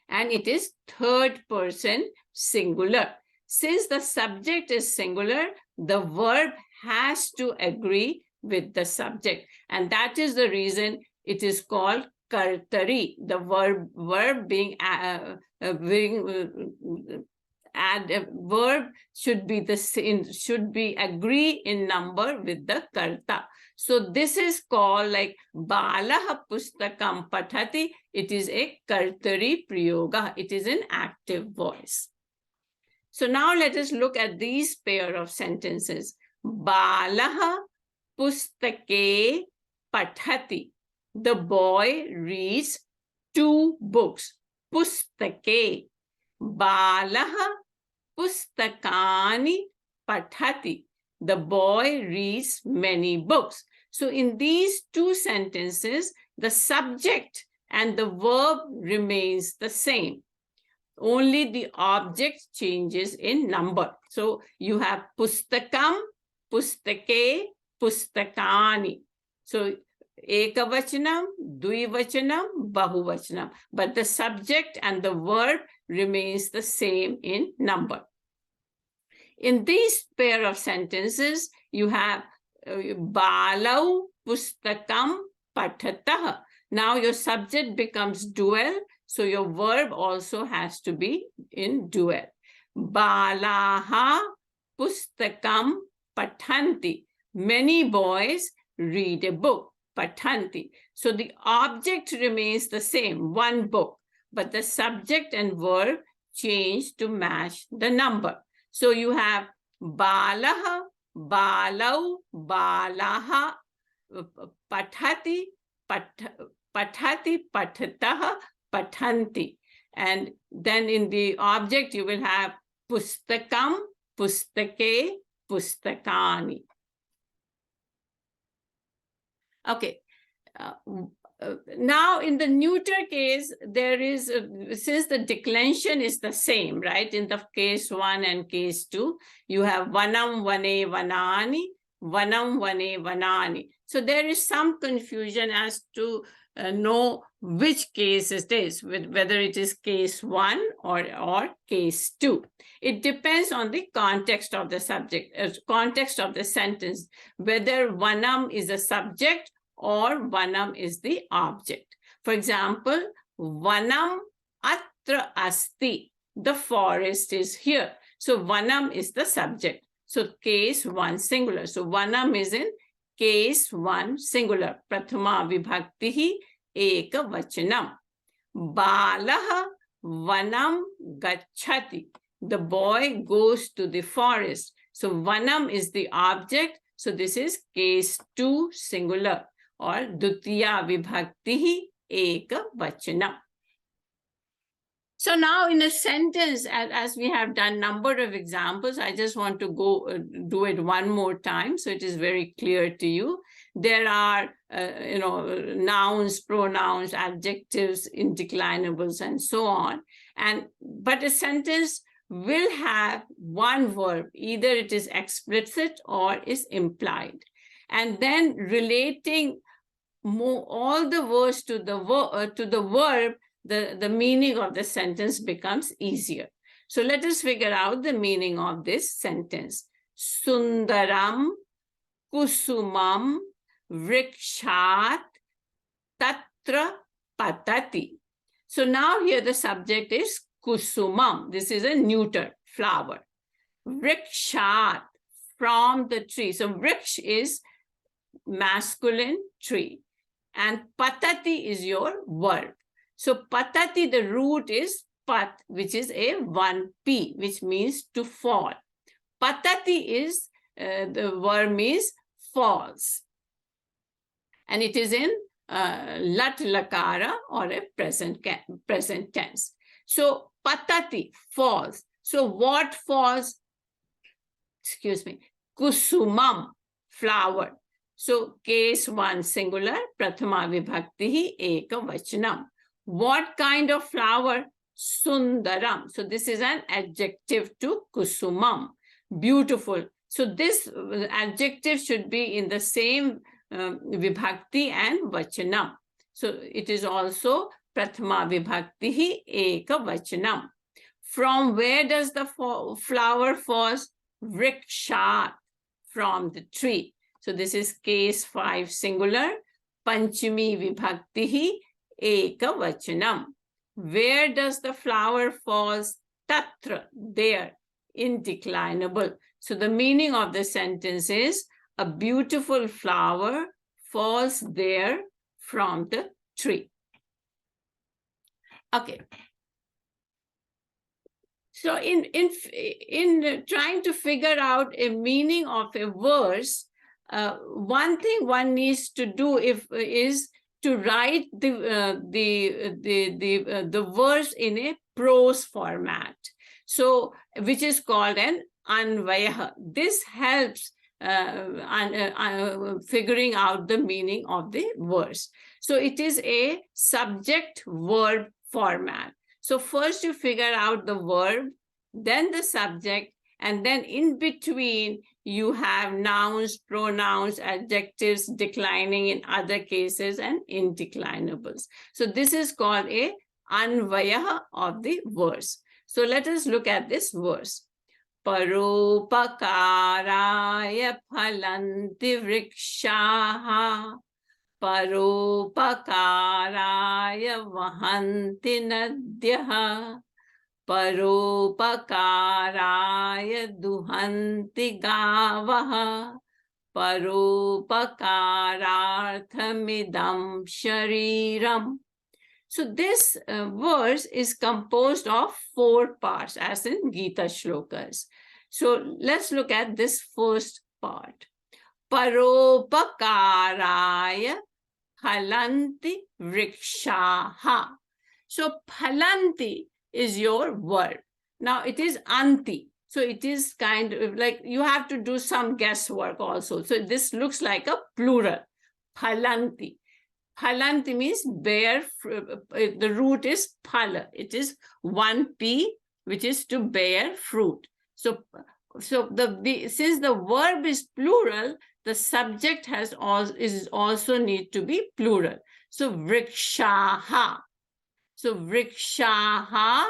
And it is third person singular. Since the subject is singular, the verb has to agree with the subject. And that is the reason it is called kartari, the verb being verb should be the same, should be agree in number with the karta. So this is called like balaha pustakam pathati. It is a kartari prayoga. It is an active voice. So now let us look at these pair of sentences. Balaha pustake pathati. The boy reads 2 books. Pustake. Balaha pustakani pathati. The boy reads many books. So in these 2 sentences, the subject and the verb remains the same. Only the object changes in number. So you have pustakam, pustake, pustakani. So ekavachanam, dvivachanam, bahuvachanam. But the subject and the verb remains the same in number. In these pair of sentences, you have balau pustakam pathatah. Now your subject becomes dual, so your verb also has to be in dual. Balaha pustakam pathanti. Many boys read a book. Pathanti. So the object remains the same, 1 book, but the subject and verb change to match the number. So you have balaha, balau, balaha, pathati, pathati, pathatah, pathanti. And then in the object, you will have pustakam, pustake, pustakani. Okay. Now in the neuter case, there is, since the declension is the same, right? In the case 1 and case 2, you have vanam, vane, vanani, vanam, vane, vanani. So there is some confusion as to know which case it is, whether it is case 1 or case 2. It depends on the context of the subject, context of the sentence, whether vanam is a subject or vanam is the object. For example, vanam atra asti. The forest is here. So vanam is the subject. So case 1 singular. So vanam is in case 1 singular. Prathama vibhaktihi eka vachanam. Balaha vanam gacchati. The boy goes to the forest. So vanam is the object. So this is case 2 singular, or dutiya vibhaktihi eka vachanam. So now in a sentence, as we have done number of examples, I just want to go do it one more time so it is very clear to you. There are, nouns, pronouns, adjectives, indeclinables, and so on. But a sentence will have one verb, either it is explicit or is implied. And then relating all the words to the verb, the meaning of the sentence becomes easier. So let us figure out the meaning of this sentence. Sundaram kusumam vrikshat tatra patati. So now here the subject is kusumam. This is a neuter, flower. Vrikshat. from the tree. So vriksha is masculine tree, and patati is your verb. So patati, the root is pat, which is a 1p, which means to fall. Patati is, the verb is falls. And it is in lat lakara, or a present tense. So patati, falls. So what falls? Excuse me. Kusumam, flower. So case 1 singular, prathama vibhakti ekavachanam. What kind of flower? Sundaram. So this is an adjective to kusumam, beautiful. So this adjective should be in the same vibhakti and vachanam. So it is also prathama vibhakti ekavachanam. From where does the flower falls? Vrikshat, from the tree. So this is case 5 singular, panchami vibhakti ekavachanam. Where does the flower falls? Tatra, there, indeclinable. So the meaning of the sentence is, a beautiful flower falls there from the tree. Okay. So in trying to figure out a meaning of a verse, one thing one needs to do is to write the verse in a prose format. So which is called an anvaya. This helps figuring out the meaning of the verse. So it is a subject-verb format. So first you figure out the verb, then the subject, and then in between you have nouns, pronouns, adjectives declining in other cases, and indeclinables. So this is called a anvaya of the verse. So let us look at this verse. Paropakaraya phalanti vrikshaha, paropakaraya vahanti nadyah, paropakaraya duhanti gavah, paropakararthamidam shariram. So this verse is composed of 4 parts, as in Gita shlokas. So let's look at this first part. Paropakaraya phalanti vrikshaha. So phalanti is your verb. Now it is anti. So it is kind of like you have to do some guesswork also. So this looks like a plural. Phalanti. Phalanti means bear. The root is phala. It is 1p, which is to bear fruit. So since the verb is plural, the subject is also need to be plural. So vrikshaha. So vrikshaha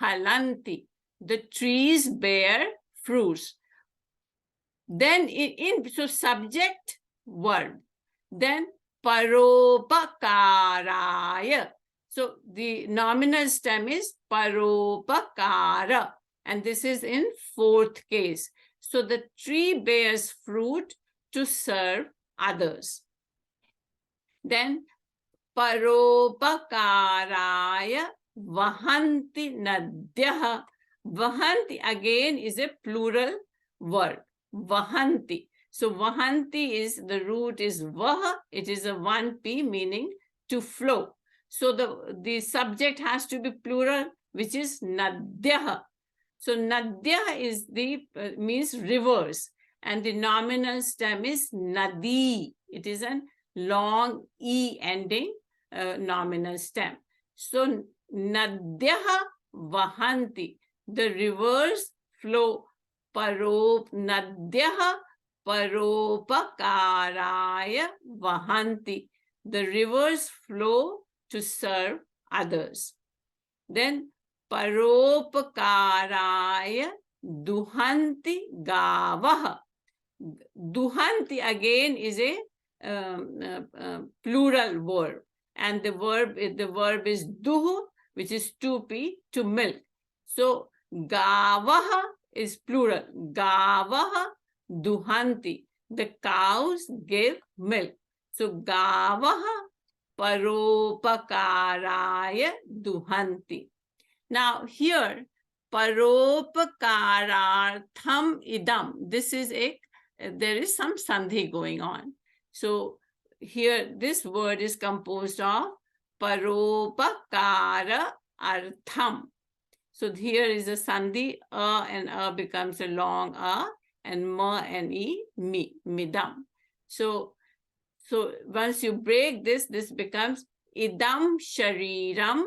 phalanti. The trees bear fruits. Then so subject, verb. Then paropakaraya. So the nominal stem is paropakara, and this is in 4th case. So the tree bears fruit to serve others. Then paropakaraya vahanti nadyah. Vahanti again is a plural word. Vahanti. So vahanti is, the root is vaha. It is a 1p, meaning to flow. So the subject has to be plural, which is nadyah. So nadyah is means rivers, and the nominal stem is nadi. It is a long e ending nominal stem. So nadyah vahanti. The rivers flow. Nadyah paropakaraya vahanti. The rivers flow to serve others. Then paropakaraya duhanti gavah. Duhanti again is a plural verb, and the verb is duh, which is 2p, to milk. So gavah is plural. Gavah duhanti. The cows give milk. So gavaha paropakaraya duhanti. Now here, paropakarartham idam. This is there is some sandhi going on. So here, this word is composed of paropakara artham. So here is a sandhi, and becomes a long and ma and e, mi, midam. So once you break this becomes idam shariram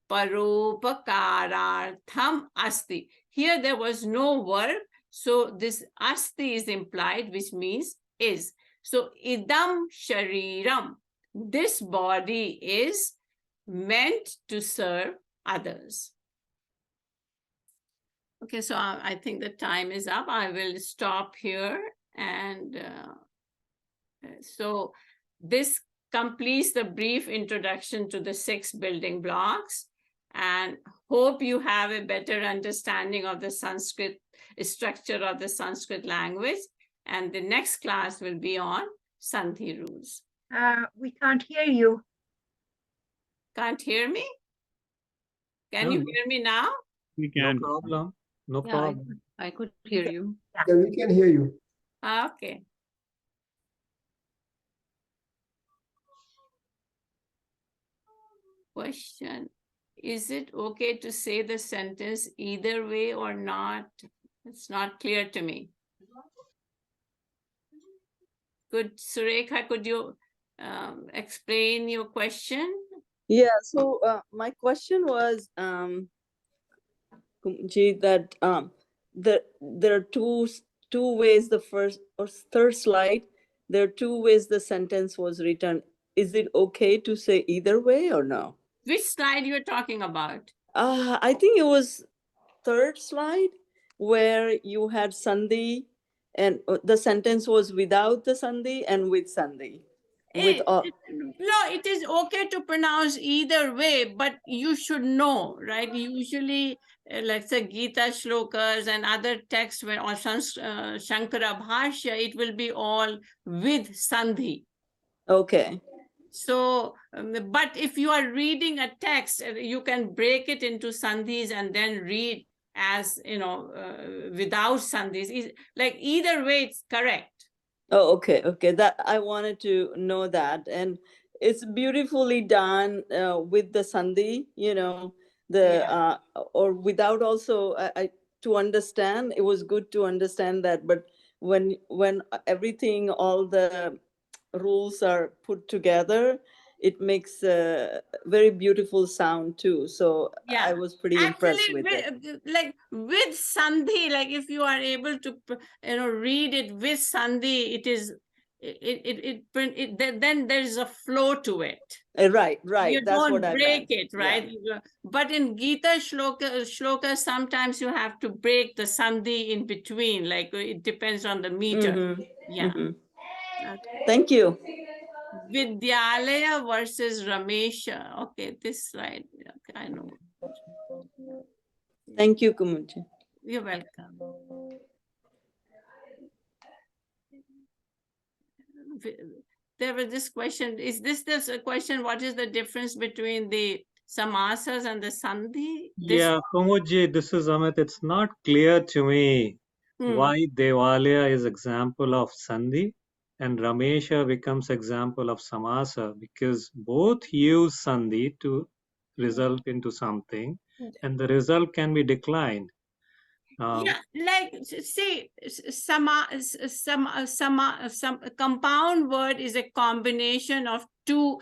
paropakarartham asti. Here there was no verb, so this asti is implied, which means is. So idam shariram, this body is meant to serve others. Okay, so I think the time is up. I will stop here. And so this completes the brief introduction to the 6 building blocks, and hope you have a better understanding of the Sanskrit structure of the Sanskrit language. And the next class will be on Sandhi rules. We can't hear you. Can't hear me? Can No. you hear me now? We can. No problem. No Yeah, problem. I could hear you. Yeah, we can hear you. Okay. Question. Is it okay to say the sentence either way or not? It's not clear to me. Good, Surekha, could you explain your question? Yeah, so my question was, Kumji, that there are two ways the first or third slide, there are 2 ways the sentence was written. Is it okay to say either way or no? Which slide you're talking about? I think it was third slide where you had Sandhi and the sentence was without the Sandhi and with Sandhi. No, it is okay to pronounce either way, but you should know, right? Usually, like say Gita shlokas and other texts where on Shankara Bhashya, it will be all with Sandhi. Okay. So, but if you are reading a text, you can break it into sandhis and then read as, without sandhis. Like either way, it's correct. Oh, okay. That I wanted to know that, and it's beautifully done with the sandhi. Or without also. I to understand. It was good to understand that, but when everything, all the rules are put together, it makes a very beautiful sound too. So Yeah. I was pretty impressed with it. Like with sandhi, like if you are able to, read it with sandhi, it is, then there is a flow to it. Right. You That's what I break meant. it, right? Yeah. But in Gita shloka, sometimes you have to break the sandhi in between, like it depends on the meter. Mm-hmm. Yeah. Mm-hmm. Okay. Thank you. Vidyalaya versus Ramesha. Okay, this slide. Okay, I know. Thank you, Kumunji. You're welcome. There was this question. Is this a question? What is the difference between the samasas and the sandhi? Yeah, Komuji, this is Amit. It's not clear to me why Devalaya is example of Sandhi and Ramesha becomes example of Samasa, because both use Sandhi to result into something and the result can be declined. Yeah, like see, some compound word is a combination of two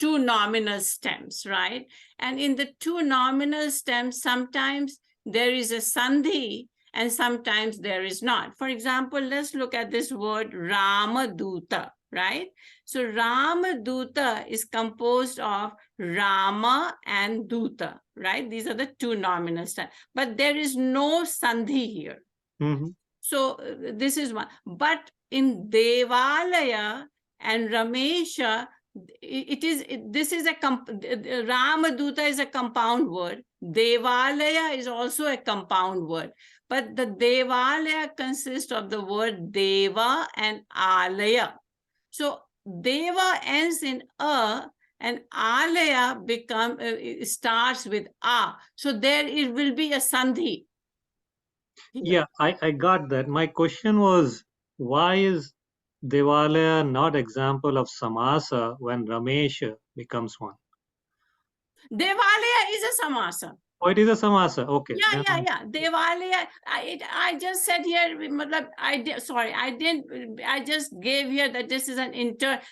nominal stems, right? And in the 2 nominal stems, sometimes there is a sandhi and sometimes there is not. For example, let's look at this word Ramaduta, right? So Ramaduta is composed of Rama and Duta, right? These are the 2 nominal stems, but there is no sandhi here. Mm-hmm. So this is one. But in Devalaya and Ramesha, Ramaduta is a compound word. Devalaya is also a compound word. but the Devalaya consists of the word Deva and Alaya. So Deva ends in a, and Alaya it starts with a. So there it will be a sandhi. Yeah, I got that. My question was, why is Devalaya not example of samasa when Ramesha becomes one? Devalaya is a samasa. Oh, it is a samasa. Okay. Yeah, then- yeah. Devalaya. I just said here, I just gave here that this is an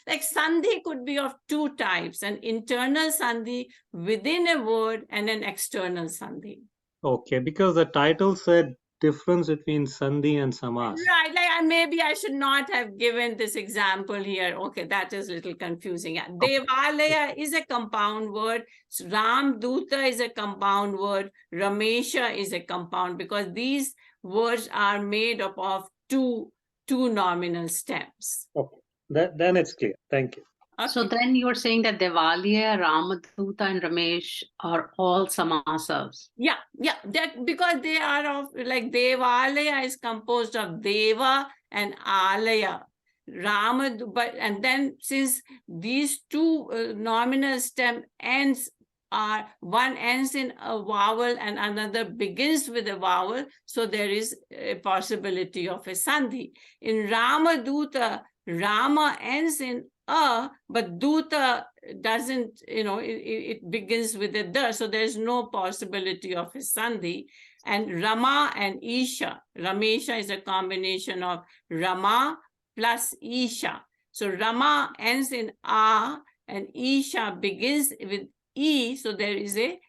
like sandhi could be of two types, an internal sandhi within a word and an external sandhi. Okay, because the title said difference between sandhi and samas. Right, like maybe I should not have given this example here. Okay, that is a little confusing. Yeah. Devalaya is a compound word. Ram Duta is a compound word. Ramesha is a compound because these words are made up of two nominal stems. Okay, then it's clear. Thank you. Okay. So then you're saying that Devaliya, Ramaduta, and Ramesh are all samasas. Yeah, that because they are of like Devalaya is composed of Deva and Alaya. But and then since these two nominal stem ends are one ends in a vowel and another begins with a vowel, so there is a possibility of a sandhi. In Ramaduta, Rama ends in a, but Duta doesn't, it begins with a da, so there's no possibility of a sandhi. And Rama and Isha, Ramesha is a combination of Rama plus Isha. So Rama ends in a and Isha begins with E, so there is a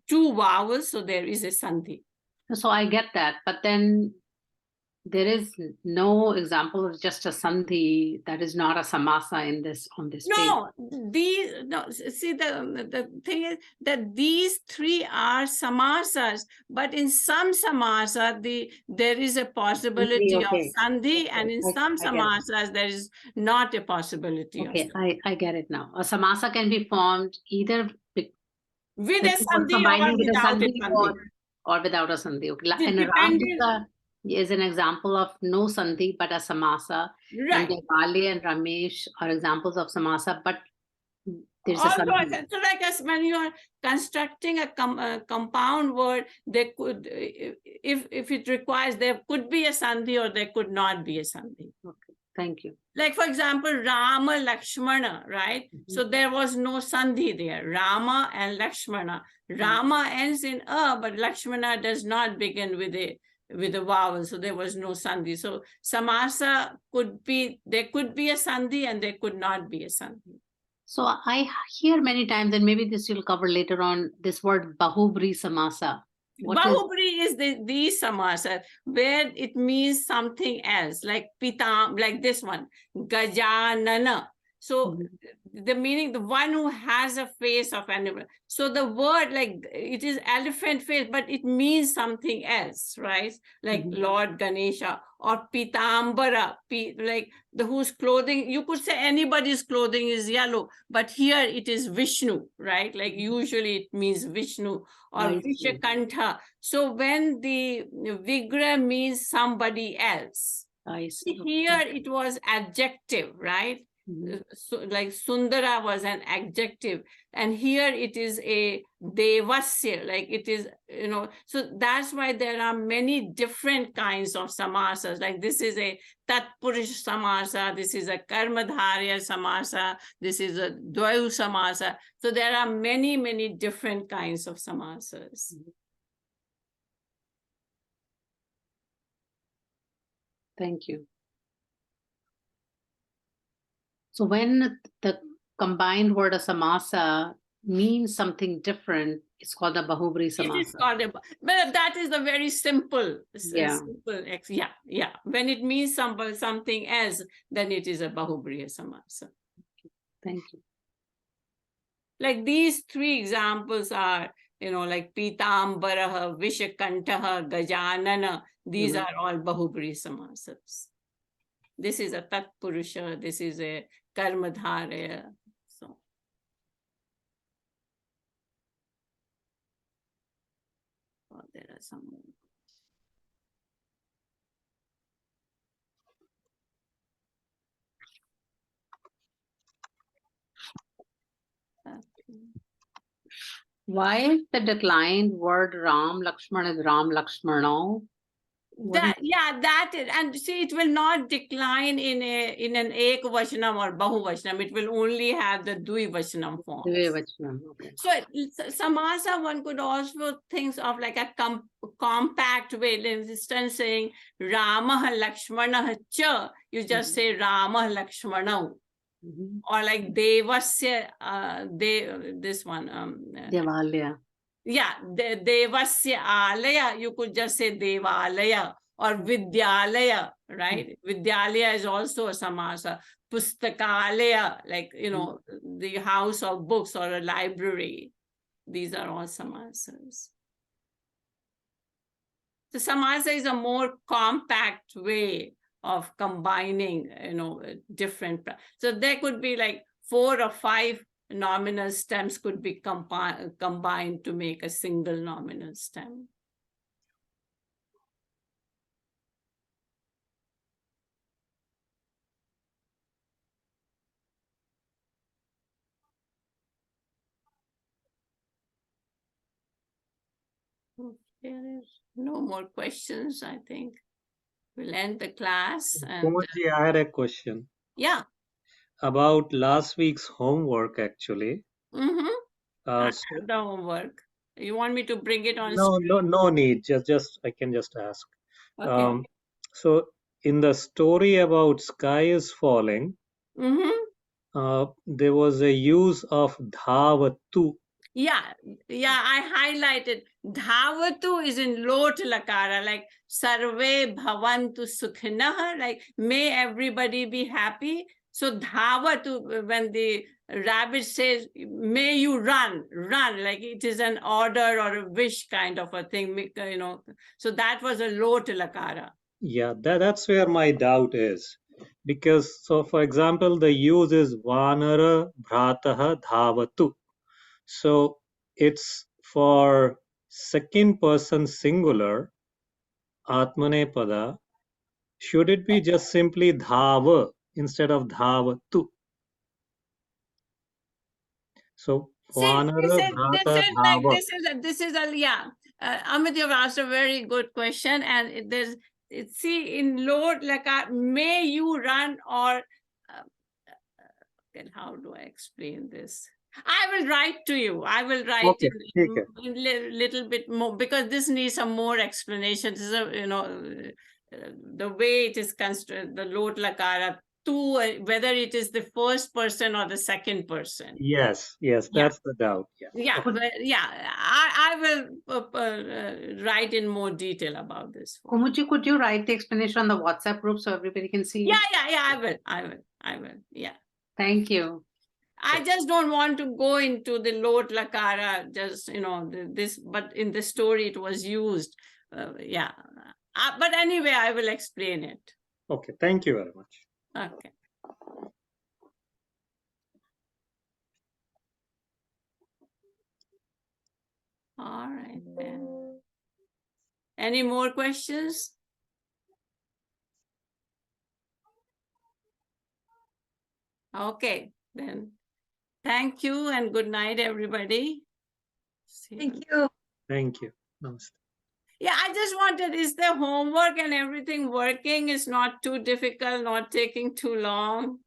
two vowels, so there is a sandhi. So I get that, but then there is no example of just a sandhi that is not a samasa on this page. See, the thing is that these three are samasas, but in some samasa there is a possibility of sandhi, and in some samasas there is not a possibility of sandhi. I get it now. A samasa can be formed either With a sandhi or without a sandhi. Or without a sandhi. Okay. And Depending- Ramduta is an example of no sandhi but a samasa. Right. And Devali and Ramesh are examples of samasa, but there's a Also, sandhi. so like as when you are constructing a compound word, there could, if it requires, there could be a sandhi or there could not be a sandhi. Okay, thank you. Like for example, Rama Lakshmana, right? So there was no sandhi there. Rama and Lakshmana. Rama ends in a, but Lakshmana does not begin with a vowel, so there was no sandhi. So samasa there could be a sandhi and there could not be a sandhi. So I hear many times, and maybe this you'll cover later on, this word bahubri samasa. Bahubri is the samasa where it means something else, like pitam, like this one, gajanana. So the meaning, the one who has a face of animal. So the word, like it is elephant face, but it means something else, right? Like Lord Ganesha or Pitambara, like whose clothing, you could say anybody's clothing is yellow, but here it is Vishnu, right? Like usually it means Vishnu or Vishakantha. So when the Vigra means somebody else, here it was adjective, right? So like Sundara was an adjective, and here it is a devasya, like it is, so that's why there are many different kinds of samasas. Like this is a tatpurish samasa, this is a karmadharya samasa, this is a dvayu samasa. So there are many different kinds of samasas. Thank you. So when the combined word of samasa means something different, it's called a bahubri samasa. It is called but that is a very simple, Yeah. Yeah. When it means something else, then it is a bahubri samasa. Thank you. Like these three examples are, like Pitambaraha, Vishakantaha, Gajanana. These are all bahubri samasas. This is a Tatpurusha, this is a Karmadharya. So there are some more. Why is the declined word Ram Lakshman is Ram Lakshmano? What That, yeah, that is, and see, it will not decline in an Ekvachanam or Bahuvachanam. It will only have the Dvivachanam form. Dvivachanam, okay. So samasa, one could also think of like a compact way. For instance, saying Ramah Lakshmanah cha, you just say Ramah Lakshmanau. Mhm. Or like Devasya, this one. Devalya. Yeah, Devasya Alaya, you could just say Devalaya or Vidyalaya, right? Vidyalaya is also a samasa. Pustakalaya, like, you know, the house of books or a library. These are all samasas. So samasa is a more compact way of combining, you know, different. So there could be like 4 or 5 nominal stems could be combined to make a single nominal stem. If there is no more questions, I think we'll end the class. And Kumaji, I had a question yeah. about last week's homework actually. Mm-hmm. Uh, I so, have the homework. You want me to bring it on no, screen? no need. Just I can just ask. Okay. So in the story about sky is falling, there was a use of dhavatu. Yeah, I highlighted. Dhavatu is in lot lakara, like sarve bhavantu sukhinah, like may everybody be happy. So dhavatu, when the rabbit says, may you run, like it is an order or a wish kind of a thing, you know. So that was a lot lakara. Yeah, that's where my doubt is. Because, so for example, the use is vanara bhrataha dhavatu. So it's for second person singular, atmanepada. Should it be just simply dhava instead of dhavatu? So See, vanara bhrata dhava. this is a, yeah. Amit, you've asked a very good question, and see, in Lord, like, may you run, or then how do I explain this? I will write to you. I will write Okay, okay. in little bit more, because this needs some more explanation. This is a, you know, the way it is constructed, the Lot Lakara, whether it is the first person or the second person. Yes, Yeah. that's the doubt. Yeah. Yeah, Okay. but yeah, I will write in more detail about this. Kumuji, could you write the explanation on the WhatsApp group so everybody can see? Yeah, I will. Yeah. Thank you. I just don't want to go into the Lot Lakara, just, you know, this, but in the story it was used. Yeah. But anyway, I will explain it. Okay, thank you very much. Okay. All right then. Any more questions? Okay, then. Thank you and good night, everybody. Thank you. Thank you. Namaste. Yeah, I just wanted, is the homework and everything working? It's not too difficult, not taking too long?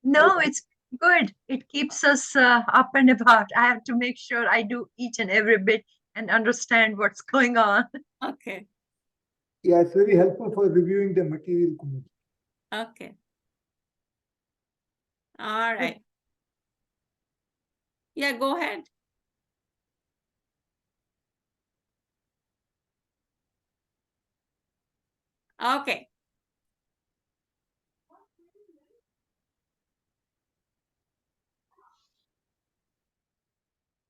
No, it's good. It keeps us up and about. I have to make sure I do each and every bit and understand what's going on. Okay, Yeah, it's very helpful for reviewing the material. Kumar. okay. All right. Yeah, go ahead. Okay.